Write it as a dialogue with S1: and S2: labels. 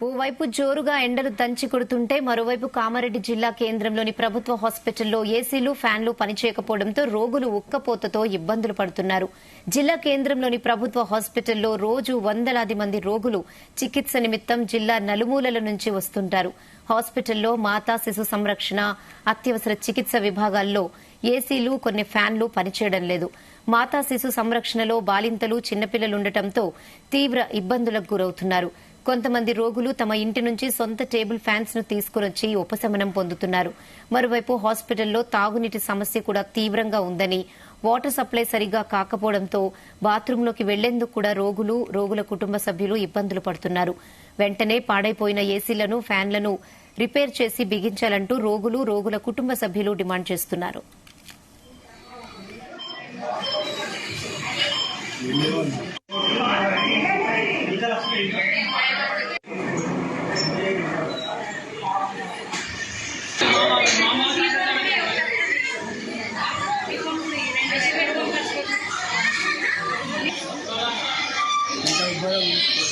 S1: ఓవైపు జోరుగా ఎండలు దంచి కొడుతుంటే మరోవైపు కామారెడ్డి జిల్లా కేంద్రంలోని ప్రభుత్వ హాస్పిటల్లో ఏసీలు ఫ్యాన్లు పనిచేయకపోవడంతో రోగులు ఉక్కపోతతో ఇబ్బందులు పడుతున్నారు. జిల్లా కేంద్రంలోని ప్రభుత్వ హాస్పిటల్లో రోజు వందలాది మంది రోగులు చికిత్స నిమిత్తం జిల్లా నలుమూలల నుంచి వస్తుంటారు. హాస్పిటల్లో మాతా శిశు సంరక్షణ, అత్యవసర చికిత్స విభాగాల్లో ఏసీలు, కొన్ని ఫ్యాన్లు పనిచేయడం లేదు. మాతా శిశు సంరక్షణలో బాలింతలు, చిన్నపిల్లలుండటంతో తీవ్ర ఇబ్బందులకు గురవుతున్నారు. కొంతమంది రోగులు తమ ఇంటి నుంచి సొంత టేబుల్ ఫ్యాన్స్ ను తీసుకునొచ్చి ఉపశమనం పొందుతున్నారు. మరోవైపు హాస్పిటల్లో తాగునీటి సమస్య కూడా తీవ్రంగా ఉందని, వాటర్ సప్లై సరిగా కాకపోవడంతో బాత్రూంలోకి వెళ్లేందుకు కూడా రోగుల కుటుంబ సభ్యులు ఇబ్బందులు పడుతున్నారు. వెంటనే పాడైపోయిన ఏసీలను, ఫ్యాన్లను రిపేర్ చేసి బిగించాలంటూ రోగుల కుటుంబ సభ్యులు డిమాండ్ చేస్తున్నారు.
S2: Então,